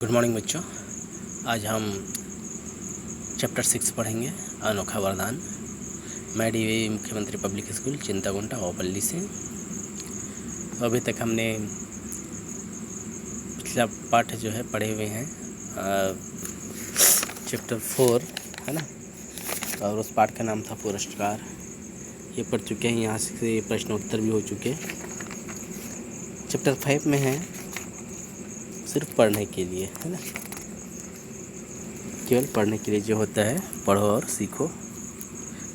Good morning बच्चों। आज हम चैप्टर 6 पढ़ेंगे, अनोखा वरदान। मैं डीवी मुख्यमंत्री पब्लिक स्कूल चिंतागुंटा वापल्ली से। अभी तक हमने पिछला पाठ जो है पढ़े हुए हैं, चैप्टर 4 है ना, और उस पाठ का नाम था पुरस्कार। ये पढ़ चुके हैं, यहाँ से प्रश्न उत्तर भी हो चुके। चैप्टर 5 में है सिर्फ पढ़ने के लिए, है ना, केवल पढ़ने के लिए जो होता है, पढ़ो और सीखो।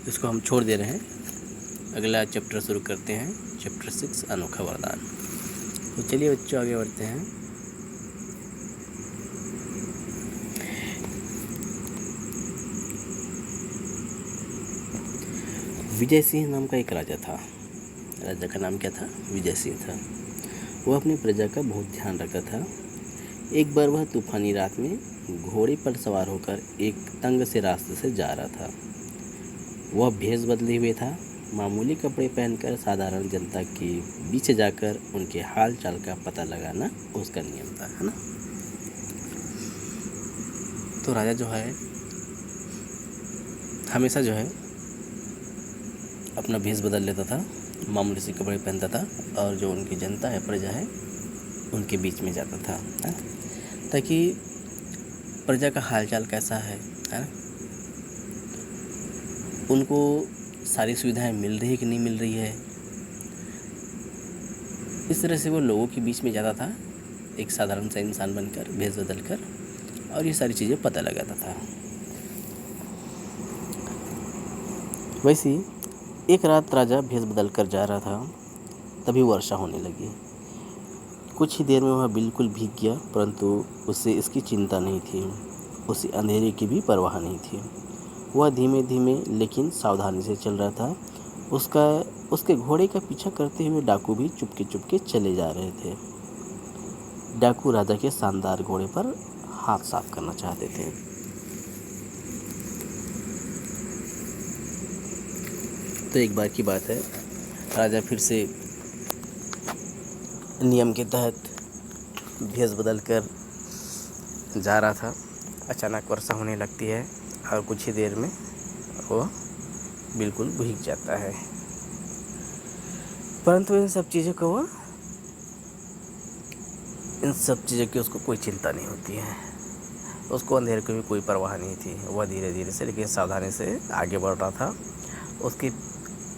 इसको हम छोड़ दे रहे हैं। अगला चैप्टर शुरू करते हैं, चैप्टर 6 अनोखा वरदान। तो चलिए बच्चों आगे बढ़ते हैं। विजय सिंह नाम का एक राजा था। राजा का नाम क्या था? विजय सिंह था। वह अपनी प्रजा का बहुत ध्यान रखता था। एक बार वह तूफानी रात में घोड़े पर सवार होकर एक तंग से रास्ते से जा रहा था। वह भेष बदले हुए था। मामूली कपड़े पहनकर साधारण जनता के बीच जाकर उनके हाल चाल का पता लगाना उसका नियम था, है ना। तो राजा जो है हमेशा जो है अपना भेष बदल लेता था, मामूली से कपड़े पहनता था और जो उनकी जनता है, प्रजा है, उनके बीच में जाता था, है? ताकि प्रजा का हालचाल कैसा है ना, उनको सारी सुविधाएं मिल रही है कि नहीं मिल रही है। इस तरह से वो लोगों के बीच में जाता था, एक साधारण सा इंसान बनकर, भेष बदल कर, और ये सारी चीज़ें पता लगाता था। वैसे एक रात राजा भेष बदल कर जा रहा था, तभी वर्षा होने लगी। कुछ ही देर में वह बिल्कुल भीग गया, परंतु उसे इसकी चिंता नहीं थी। उसे अंधेरे की भी परवाह नहीं थी। वह धीमे धीमे लेकिन सावधानी से चल रहा था। उसके घोड़े का पीछा करते हुए डाकू भी चुपके चुपके चले जा रहे थे। डाकू राजा के शानदार घोड़े पर हाथ साफ करना चाहते थे। तो एक बार की बात है, राजा फिर से नियम के तहत भेष बदल कर जा रहा था। अचानक वर्षा होने लगती है और कुछ ही देर में वो बिल्कुल भीग जाता है। परंतु इन सब चीज़ों की उसको कोई चिंता नहीं होती है। उसको अंधेरे की भी कोई परवाह नहीं थी। वह धीरे धीरे से लेकिन सावधानी से आगे बढ़ रहा था।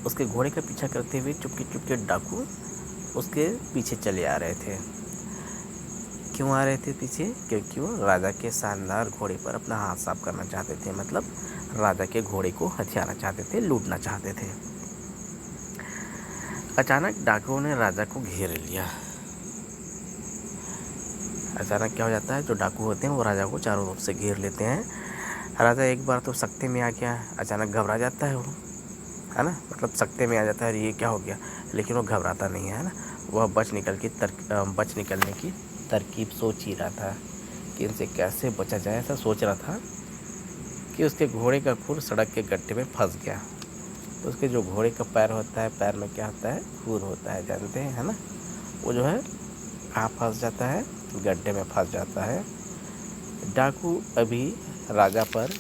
उसके घोड़े का पीछा करते हुए चुपके चुपके डाकू उसके पीछे चले आ रहे थे। क्यों आ रहे थे पीछे? क्योंकि वो राजा के शानदार घोड़े पर अपना हाथ साफ करना चाहते थे। मतलब राजा के घोड़े को हथियाना चाहते थे, लूटना चाहते थे। अचानक डाकुओं ने राजा को घेर लिया। अचानक क्या हो जाता है, जो डाकू होते हैं वो राजा को चारों तरफ से घेर लेते हैं। राजा एक बार तो सकते में आ गया, अचानक घबरा जाता है वो, है ना, मतलब सकते में आ जाता है, ये क्या हो गया, लेकिन वो घबराता नहीं है ना। वह बच निकलने की तरकीब सोच ही रहा था कि इनसे कैसे बचा जाए। ऐसा सोच रहा था कि उसके घोड़े का खुर सड़क के गड्ढे में फंस गया। तो उसके जो घोड़े का पैर होता है, पैर में क्या होता है, खुर होता है, जानते हैं, है ना। वो जो है कहाँ फंस जाता है, गड्ढे में फंस जाता है। डाकू अभी राजा पर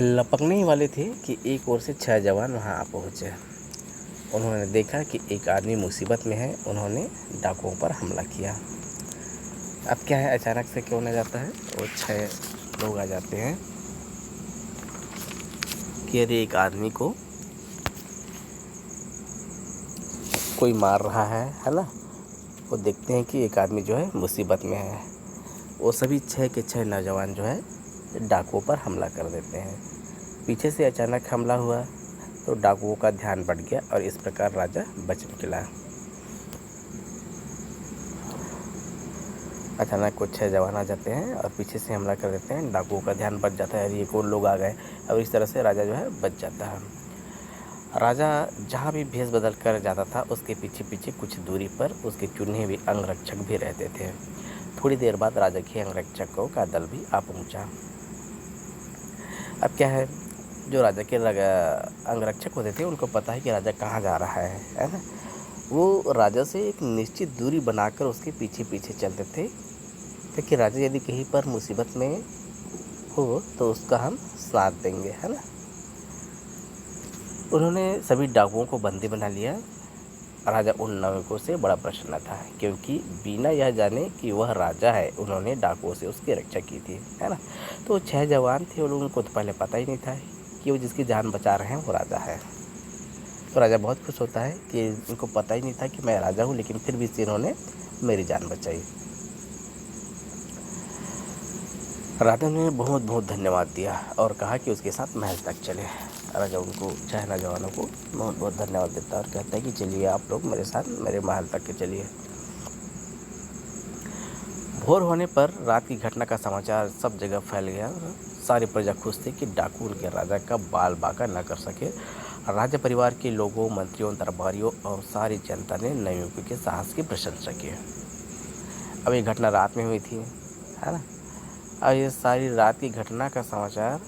लपकने ही वाले थे कि एक ओर से 6 जवान वहां आ पहुंचे। उन्होंने देखा कि एक आदमी मुसीबत में है। उन्होंने डाकुओं पर हमला किया। अब क्या है, अचानक से क्यों न जाता है, वो 6 लोग आ जाते हैं कि अरे एक आदमी को कोई मार रहा है ना। वो देखते हैं कि एक आदमी जो है मुसीबत में है। वो सभी 6 के 6 नौजवान जो है डाकुओं पर हमला कर देते हैं। पीछे से अचानक हमला हुआ तो डाकुओं का ध्यान बढ़ गया और इस प्रकार राजा बच निकला। अचानक कुछ 6 जवान आ जाते हैं और पीछे से हमला कर देते हैं। डाकुओं का ध्यान बढ़ जाता है, ये कौन लोग आ गए। और इस तरह से राजा जो है बच जाता है। राजा जहाँ भी भेष बदल कर जाता था, उसके पीछे पीछे कुछ दूरी पर उसके चुने हुए अंगरक्षक भी रहते थे। थोड़ी देर बाद राजा के अंगरक्षकों का दल भी आ पहुंचा। अब क्या है, जो राजा के अंगरक्षक होते थे उनको पता है कि राजा कहाँ जा रहा है ना। वो राजा से एक निश्चित दूरी बनाकर उसके पीछे पीछे चलते थे, ताकि राजा यदि कहीं पर मुसीबत में हो तो उसका हम साथ देंगे, है ना। उन्होंने सभी डाकुओं को बंदी बना लिया। राजा उन नाविकों से बड़ा प्रसन्न था, क्योंकि बिना यह जाने कि वह राजा है उन्होंने डाकुओं से उसकी रक्षा की थी, है ना। तो 6 जवान थे और उनको तो पहले पता ही नहीं था कि वो जिसकी जान बचा रहे हैं वो राजा है। तो राजा बहुत खुश होता है कि इनको पता ही नहीं था कि मैं राजा हूँ, लेकिन फिर भी इन्होंने मेरी जान बचाई। राजा ने बहुत बहुत धन्यवाद दिया और कहा कि उसके साथ महल तक चले। राजा उनको 6 नौजवानों को बहुत बहुत धन्यवाद देता है और कहता है कि चलिए आप लोग मेरे साथ मेरे महल तक के चलिए। भोर होने पर रात की घटना का समाचार सब जगह फैल गया। सारी प्रजा खुश थी कि डाकू उनके राजा का बाल बांका न कर सके। राजा परिवार के लोगों, मंत्रियों, दरबारियों और सारी जनता ने नवयुवक के साहस की प्रशंसा की। अब ये घटना रात में हुई थी, है ना। अब ये सारी रात की घटना का समाचार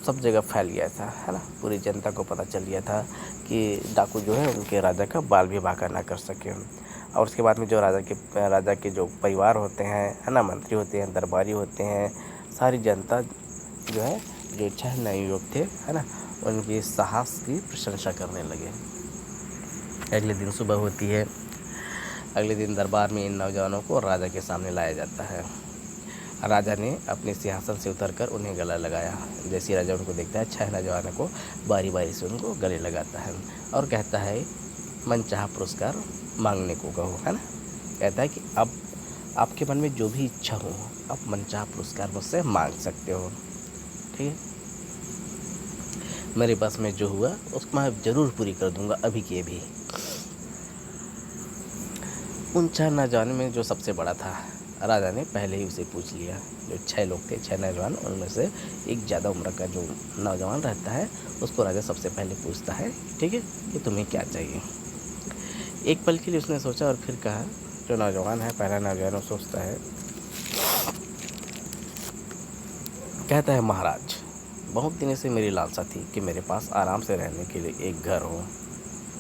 सब जगह फैल गया था, है ना। पूरी जनता को पता चल गया था कि डाकू जो है उनके राजा का बाल भी बांका ना कर सके। और उसके बाद में जो राजा के जो परिवार होते हैं, है ना, मंत्री होते हैं, दरबारी होते हैं, सारी जनता जो है, जो 6 नवयुवक थे, है ना, उनके साहस की प्रशंसा करने लगे। अगले दिन सुबह होती है। अगले दिन दरबार में इन नौजवानों को राजा के सामने लाया जाता है। राजा ने अपने सिंहासन से उतरकर उन्हें गला लगाया। जैसे ही राजा उनको देखता है, 6 नौजवानों को बारी बारी से उनको गले लगाता है और कहता है, मनचाहा पुरस्कार मांगने को कहो, है ना। कहता है कि अब आपके मन में जो भी इच्छा हो आप मनचाहा पुरस्कार मुझसे मांग सकते हो, ठीक है। मेरे पास में जो हुआ उसको मैं ज़रूर पूरी कर दूंगा, अभी के भी। उन 6 नौजवानों में जो सबसे बड़ा था, राजा ने पहले ही उसे पूछ लिया। जो 6 लोग थे, 6 नौजवान, उनमें से एक ज़्यादा उम्र का जो नौजवान रहता है उसको राजा सबसे पहले पूछता है, ठीक है, कि तुम्हें क्या चाहिए। एक पल के लिए उसने सोचा और फिर कहा, जो नौजवान है, पहला नौजवान, वो सोचता है, कहता है, महाराज, बहुत दिनों से मेरी लालसा थी कि मेरे पास आराम से रहने के लिए एक घर हो।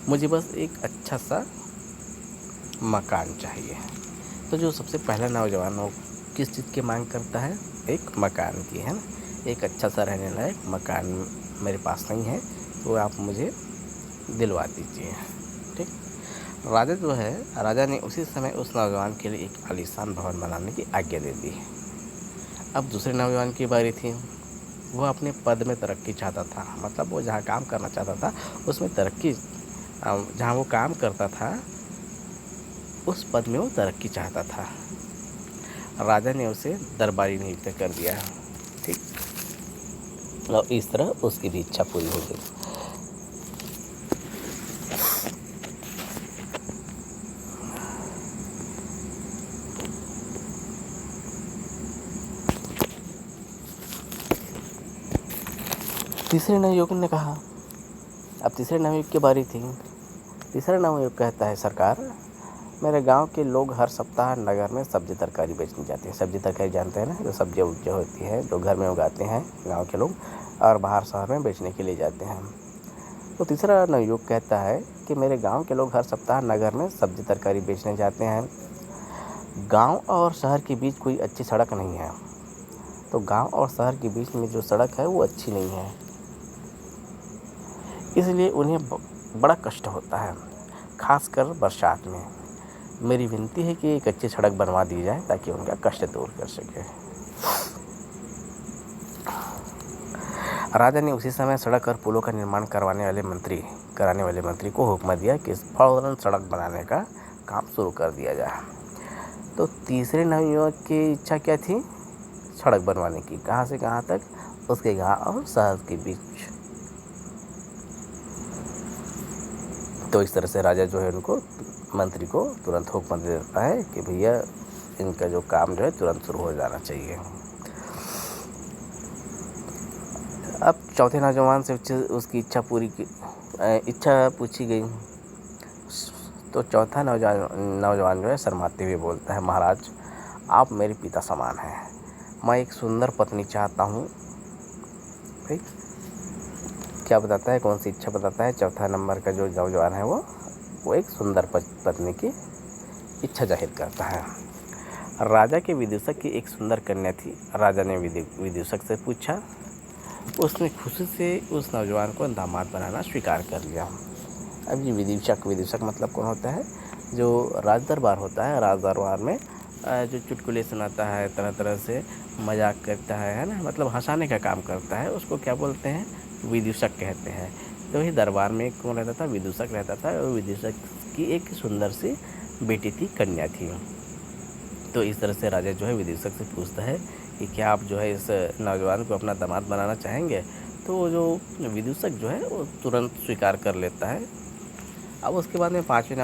मुझे बस एक अच्छा सा मकान चाहिए। तो जो सबसे पहला नौजवान हो किस चीज़ की मांग करता है? एक मकान की, है ना। एक अच्छा सा रहने लायक मकान मेरे पास नहीं है, तो आप मुझे दिलवा दीजिए, ठीक। राजा जो है, राजा ने उसी समय उस नौजवान के लिए एक आलीशान भवन बनाने की आज्ञा दे दी। अब दूसरे नौजवान की बारी थी। वो अपने पद में तरक्की चाहता था, मतलब वो जहाँ काम करना चाहता था उसमें तरक्की, जहाँ वो काम करता था उस पद में वो तरक्की चाहता था। राजा ने उसे दरबारी नियुक्त कर दिया, ठीक। और इस तरह उसकी भी इच्छा पूरी हो गई। तीसरे नवयुवक ने कहा, अब तीसरे नवयुवक की बारी थी। तीसरा नवयुवक कहता है, सरकार, मेरे गांव के लोग हर सप्ताह नगर में सब्जी तरकारी बेचने जाते हैं। सब्जी तरकारी जानते हैं ना, जो सब्जियाँ जो होती हैं, जो घर में उगाते हैं गांव के लोग और बाहर शहर में बेचने के लिए जाते हैं। तो तीसरा नवयुवक कहता है कि मेरे गांव के लोग हर सप्ताह नगर में सब्जी तरकारी बेचने जाते हैं। गांव और शहर के बीच कोई अच्छी सड़क नहीं है, तो गांव और शहर के बीच में जो सड़क है वो अच्छी नहीं है, इसलिए उन्हें बड़ा कष्ट होता है, खासकर बरसात में। मेरी विनती है कि एक अच्छी सड़क बनवा दी जाए ताकि उनका कष्ट दूर कर सके। राजा ने उसी समय सड़क और पुलों का निर्माण कराने वाले मंत्री को हुक्म दिया कि फौरन सड़क बनाने का काम शुरू कर दिया जाए। तो तीसरे नवयुवक की इच्छा क्या थी? सड़क बनवाने की। कहाँ से कहाँ तक? उसके गाँव और शहर के बीच। तो इस तरह से राजा जो है उनको, मंत्री को तुरंत हुक्म दे देता है कि भैया इनका जो काम जो है तुरंत शुरू हो जाना चाहिए। अब चौथे नौजवान से उसकी इच्छा पूछी गई। तो चौथा नौजवान जो है शर्माते हुए बोलता है, महाराज आप मेरे पिता समान हैं, मैं एक सुंदर पत्नी चाहता हूँ। भाई क्या बताता है, कौन सी इच्छा बताता है? चौथा नंबर का जो नौजवान है वो एक सुंदर पत्नी की इच्छा जाहिर करता है। राजा के विदूषक की एक सुंदर कन्या थी। राजा ने विदूषक से पूछा। उसने खुशी से उस नौजवान को दामाद बनाना स्वीकार कर लिया। अब ये विदूषक मतलब कौन होता है? जो राज दरबार होता है, राज दरबार में जो चुटकुले सुनाता है, तरह तरह से मजाक करता है ना, मतलब हंसाने का काम करता है, उसको क्या बोलते हैं? विदूषक कहते हैं। तो वही दरबार में कौन रहता था? विदूषक रहता था। और विदूषक की एक सुंदर सी बेटी थी, कन्या थी। तो इस तरह से राजा जो है विदूषक से पूछता है कि क्या आप जो है इस नौजवान को अपना दामाद बनाना चाहेंगे? तो जो विदूषक जो है वो तुरंत स्वीकार कर लेता है। अब उसके बाद में पाँचवें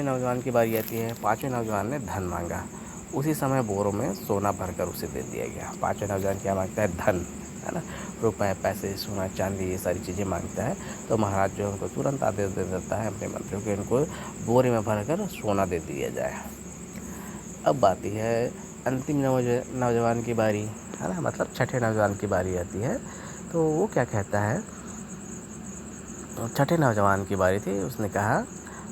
नौजवान की बारी आती है। पाँचवें नौजवान ने धन मांगा। उसी समय बोरों में सोना भरकर उसे दे दिया गया। पाँचवें नौजवान क्या मांगता है? धन, है ना, रुपए, पैसे, सोना, चांदी, ये सारी चीज़ें मांगता है। तो महाराज जो है उनको तुरंत आदेश दे देता है अपने मंत्रियों को, इनको बोरे में भरकर सोना दे दिया जाए। अब आती है अंतिम नौजवान की बारी, है ना, मतलब छठे नौजवान की बारी आती है। तो वो क्या कहता है? छठे नौजवान की बारी थी। उसने कहा,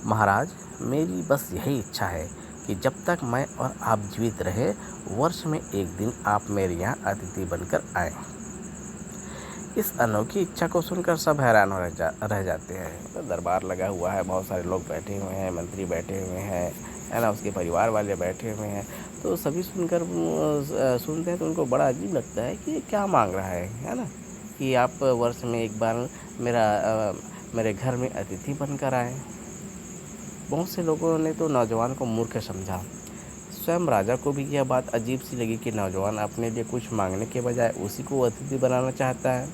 महाराज मेरी बस यही इच्छा है कि जब तक मैं और आप जीवित रहे, वर्ष में एक दिन आप मेरे यहाँ अतिथि बनकर आएँ। इस अनोखी इच्छा को सुनकर सब हैरान रह जाते हैं। तो दरबार लगा हुआ है, बहुत सारे लोग बैठे हुए हैं, मंत्री बैठे हुए हैं, है ना, उसके परिवार वाले बैठे हुए हैं। तो सभी सुनते हैं तो उनको बड़ा अजीब लगता है कि ये क्या मांग रहा है ना, कि आप वर्ष में एक बार मेरे घर में अतिथि बनकर आए। बहुत से लोगों ने तो नौजवान को मूर्ख समझा। स्वयं राजा को भी यह बात अजीब सी लगी कि नौजवान अपने लिए कुछ मांगने के बजाय उसी को अतिथि बनाना चाहता है।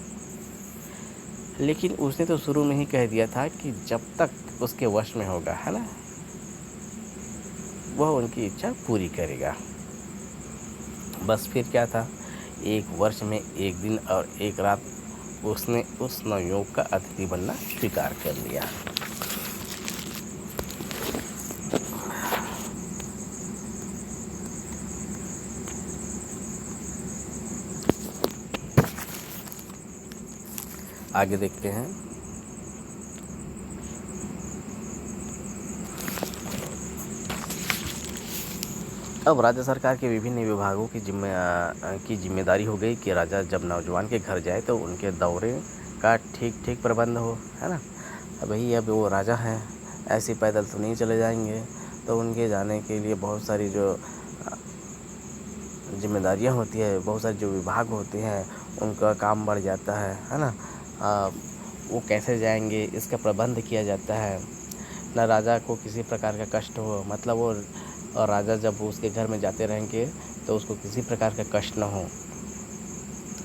लेकिन उसने तो शुरू में ही कह दिया था कि जब तक उसके वश में होगा, है ना, वह उनकी इच्छा पूरी करेगा। बस फिर क्या था, एक वर्ष में एक दिन और एक रात उसने उस नवयुवक का अतिथि बनना स्वीकार कर लिया। आगे देखते हैं। अब राज्य सरकार के विभिन्न विभागों की जिम्मेदारी हो गई कि राजा जब नौजवान के घर जाए तो उनके दौरे का ठीक प्रबंध हो, है ना। अब वो राजा हैं, ऐसे पैदल तो नहीं चले जाएंगे, तो उनके जाने के लिए बहुत सारी जो जिम्मेदारियां होती है, बहुत सारे जो विभाग होते हैं, उनका काम बढ़ जाता है ना। वो कैसे जाएंगे इसका प्रबंध किया जाता है, ना राजा को किसी प्रकार का कष्ट हो, मतलब वो और राजा जब उसके घर में जाते रहेंगे तो उसको किसी प्रकार का कष्ट न हो,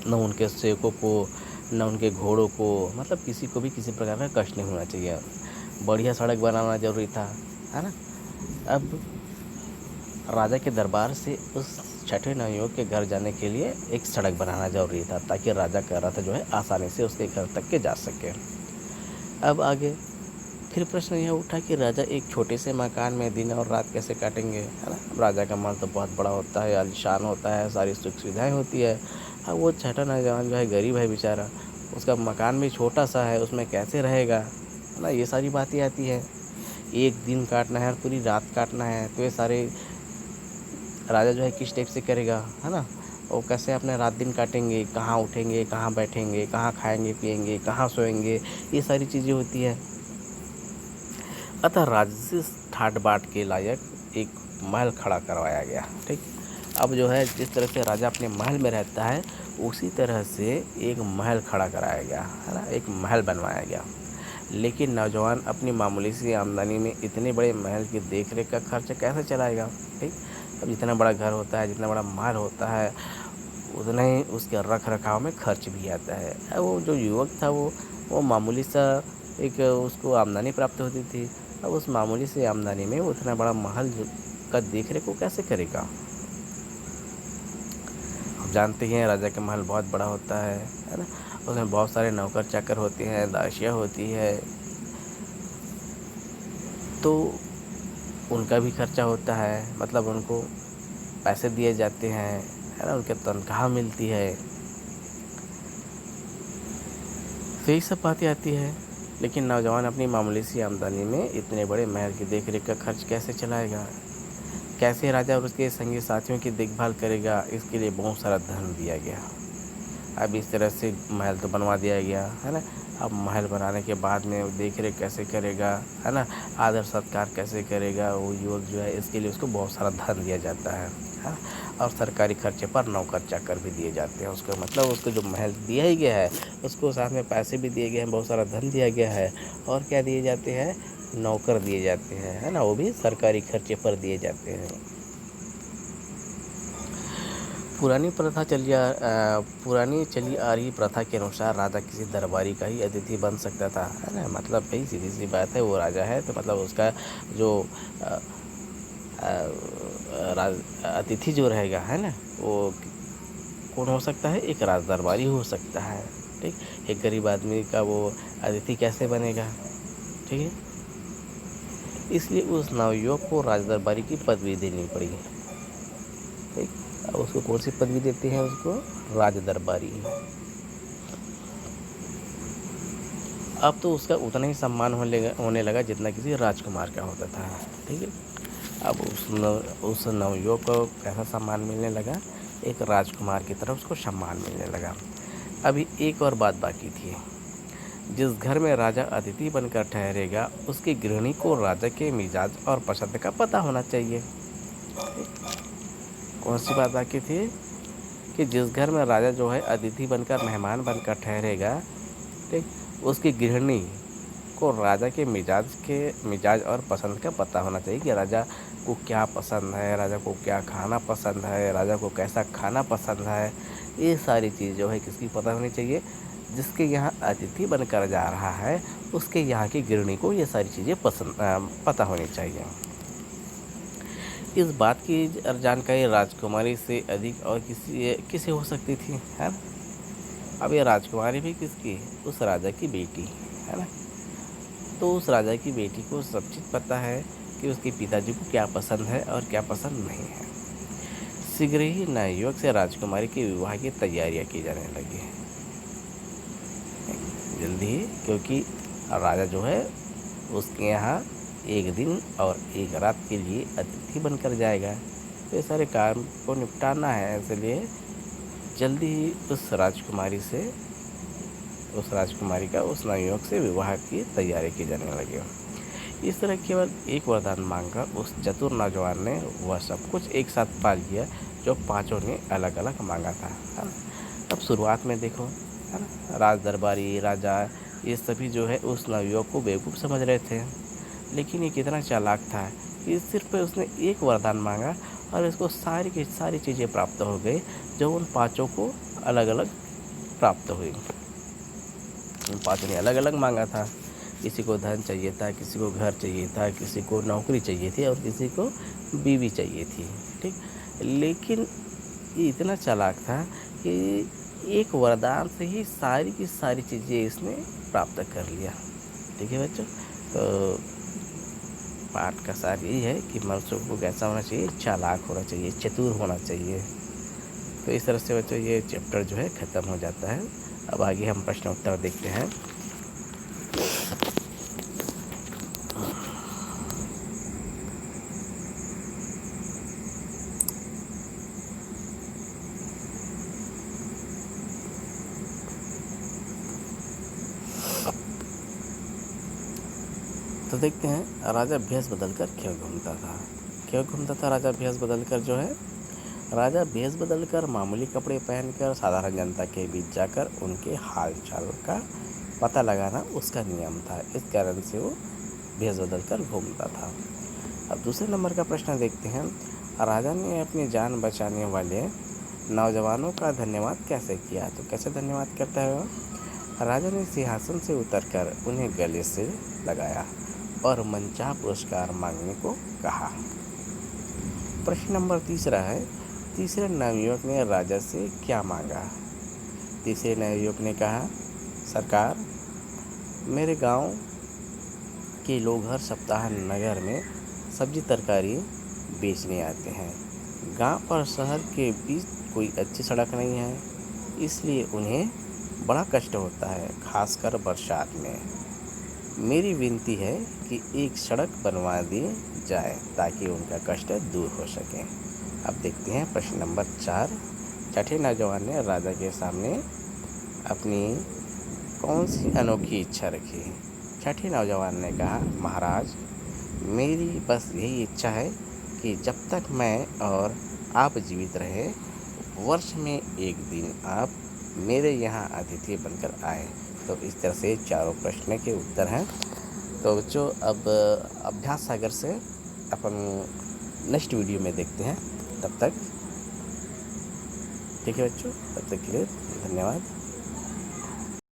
न उनके सेवकों को, न उनके घोड़ों को, मतलब किसी को भी किसी प्रकार का कष्ट नहीं होना चाहिए। बढ़िया सड़क बनाना जरूरी था, है ना। अब राजा के दरबार से उस छठे नवयुवक के घर जाने के लिए एक सड़क बनाना जरूरी था, ताकि राजा का रथ जो है आसानी से उसके घर तक के जा सके। अब आगे फिर प्रश्न यह उठा कि राजा एक छोटे से मकान में दिन और रात कैसे काटेंगे, है ना। राजा का महल तो बहुत बड़ा होता है, आलीशान होता है, सारी सुख सुविधाएँ होती है। अब वो छठा नौजवान जो है गरीब है बेचारा, उसका मकान भी छोटा सा है, उसमें कैसे रहेगा, है ना। ये सारी बातें आती है। एक दिन काटना है और पूरी रात काटना है, तो ये सारे राजा जो है किस टाइप से करेगा, है ना। वो कैसे अपने रात दिन काटेंगे, कहाँ उठेंगे, कहाँ बैठेंगे, कहाँ खाएंगे पिएंगे, कहाँ सोएंगे, ये सारी चीज़ें होती है। अतः राजसी ठाट बाट के लायक एक महल खड़ा करवाया गया। ठीक, अब जो है जिस तरह से राजा अपने महल में रहता है, उसी तरह से एक महल खड़ा कराया गया, है ना, एक महल बनवाया गया। लेकिन नौजवान अपनी मामूली सी आमदनी में इतने बड़े महल की देखरेख का खर्च कैसे चलाएगा। ठीक, अब जितना बड़ा घर होता है, जितना बड़ा महल होता है, उतना ही उसके रख रखाव में खर्च भी आता है। अब वो जो युवक था वो मामूली सा एक उसको आमदनी प्राप्त होती थी। अब उस मामूली से आमदनी में वो इतना बड़ा महल का देखरेख को कैसे करेगा। आप जानते हैं राजा का महल बहुत बड़ा होता है ना। उसमें बहुत सारे नौकर चाकर होते हैं, दासियाँ होती है, तो उनका भी खर्चा होता है, मतलब उनको पैसे दिए जाते हैं, है ना, उनके तनख्वाह मिलती है, तो यही सब बातें आती है। लेकिन नौजवान अपनी मामूली सी आमदनी में इतने बड़े महल की देखरेख का खर्च कैसे चलाएगा? कैसे राजा और उसके संगी साथियों की देखभाल करेगा? इसके लिए बहुत सारा धन दिया गया। अब इस तरह से महल तो बनवा दिया गया, है ना। अब महल बनाने के बाद में वो देख रेख कैसे करेगा, है ना, आदर सत्कार कैसे करेगा वो युवक जो है, इसके लिए उसको बहुत सारा धन दिया जाता है, हाँ। और सरकारी खर्चे पर नौकर चाकर भी दिए जाते हैं उसको, मतलब उसको जो महल दिया ही गया है उसको साथ में पैसे भी दिए गए हैं, बहुत सारा धन दिया गया है। और क्या दिए जाते हैं? नौकर दिए जाते हैं, है ना, वो भी सरकारी खर्चे पर दिए जाते हैं। पुरानी चली आ रही प्रथा के अनुसार राजा किसी दरबारी का ही अतिथि बन सकता था, है ना। मतलब भाई सीधी सी बात है, वो राजा है तो मतलब उसका जो अतिथि जो रहेगा, है ना, वो कौन हो सकता है? एक राज दरबारी हो सकता है, ठीक। एक गरीब आदमी का वो अतिथि कैसे बनेगा? ठीक है, इसलिए उस नवयुवक को राज दरबारी की पदवी देनी पड़ी, ठीक। उसको कौन सी पदवी देते हैं? उसको राज दरबारी। अब तो उसका उतना ही सम्मान होने लगा जितना किसी राजकुमार का होता था, ठीक है। अब उस नवयुवक को कैसा सम्मान मिलने लगा? एक राजकुमार की तरफ उसको सम्मान मिलने लगा। अभी एक और बात बाकी थी। जिस घर में राजा अतिथि बनकर ठहरेगा उसकी गृहिणी को राजा के मिजाज और पसंद का पता होना चाहिए। कौन सी बात बाकी थी? कि जिस घर में राजा जो है अतिथि बनकर, मेहमान बनकर ठहरेगा, ठीक, उसकी गृहिणी को राजा के मिजाज और पसंद का पता होना चाहिए कि राजा को क्या पसंद है, राजा को क्या खाना पसंद है, राजा को कैसा खाना पसंद है। ये सारी चीज़ जो है किसकी पता होनी चाहिए? जिसके यहाँ अतिथि बनकर जा रहा है उसके यहाँ की गृहिणी को ये सारी चीज़ें पता होनी चाहिए। इस बात की जानकारी राजकुमारी से अधिक और किसी हो सकती थी, है ना। अब ये राजकुमारी भी किसकी? उस राजा की बेटी, है ना। तो उस राजा की बेटी को सब चीज़ पता है कि उसके पिताजी को क्या पसंद है और क्या पसंद नहीं है। शीघ्र ही नवयुवक से राजकुमारी के विवाह की तैयारियां की जाने लगी, जल्दी ही, क्योंकि राजा जो है उसके यहाँ एक दिन और एक रात के लिए अतिथि बनकर जाएगा, तो ये सारे काम को निपटाना है, इसलिए जल्दी ही उस राजकुमारी का उस नवयुवक से विवाह की तैयारी की जाने लगी। इस तरह केवल एक वरदान मांगकर उस चतुर नौजवान ने वह सब कुछ एक साथ पा लिया जो पांचों ने अलग अलग मांगा था, है ना। अब शुरुआत में देखो, है ना, राज दरबारी, राजा, ये सभी जो है उस नवयुवक को बेवकूफ़ समझ रहे थे, लेकिन ये कितना चालाक था कि सिर्फ उसने एक वरदान मांगा और इसको सारी की सारी चीज़ें प्राप्त हो गई जो उन पाँचों को अलग अलग प्राप्त हुई। उन पाँचों ने अलग अलग मांगा था। किसी को धन चाहिए था, किसी को घर चाहिए था, किसी को नौकरी चाहिए थी और किसी को बीवी चाहिए थी, ठीक। लेकिन ये इतना चालाक था कि एक वरदान से ही सारी की सारी चीज़ें इसने प्राप्त कर लिया, ठीक है बच्चों। तो पाठ का सार यही है कि मनुष्य को कैसा होना चाहिए? चालाक होना चाहिए, चतुर होना चाहिए। तो इस तरह से बच्चों ये चैप्टर जो है ख़त्म हो जाता है। अब आगे हम प्रश्न उत्तर देखते हैं। तो देखते हैं राजा भेष बदलकर क्यों घूमता था राजा भेष बदलकर जो है, राजा भेष बदलकर मामूली कपड़े पहनकर साधारण जनता के बीच जाकर उनके हाल चाल का पता लगाना उसका नियम था। इस कारण से वो भेष बदलकर घूमता था। अब दूसरे नंबर का प्रश्न देखते हैं। राजा ने अपनी जान बचाने वाले नौजवानों का धन्यवाद कैसे किया? तो कैसे धन्यवाद करता है वो? राजा ने सिंहासन से उतरकर उन्हें गले से लगाया और मनचाहा पुरस्कार मांगने को कहा। प्रश्न नंबर तीसरा है, तीसरे नवयुवक ने राजा से क्या मांगा? तीसरे नवयुवक ने कहा, सरकार, मेरे गांव के लोग हर सप्ताह नगर में सब्जी तरकारी बेचने आते हैं। गांव और शहर के बीच कोई अच्छी सड़क नहीं है, इसलिए उन्हें बड़ा कष्ट होता है, खासकर बरसात में। मेरी विनती है कि एक सड़क बनवा दी जाए ताकि उनका कष्ट दूर हो सके। अब देखते हैं प्रश्न नंबर 4। छठे नौजवान ने राजा के सामने अपनी कौन सी अनोखी इच्छा रखी? छठे नौजवान ने कहा, महाराज, मेरी बस यही इच्छा है कि जब तक मैं और आप जीवित रहे, वर्ष में एक दिन आप मेरे यहाँ अतिथि बनकर आए। तो इस तरह से चारों प्रश्न के उत्तर हैं। तो बच्चों, अब अभ्यास सागर से अपन नेक्स्ट वीडियो में देखते हैं। तब तक ठीक है बच्चों, तब तक के लिए धन्यवाद।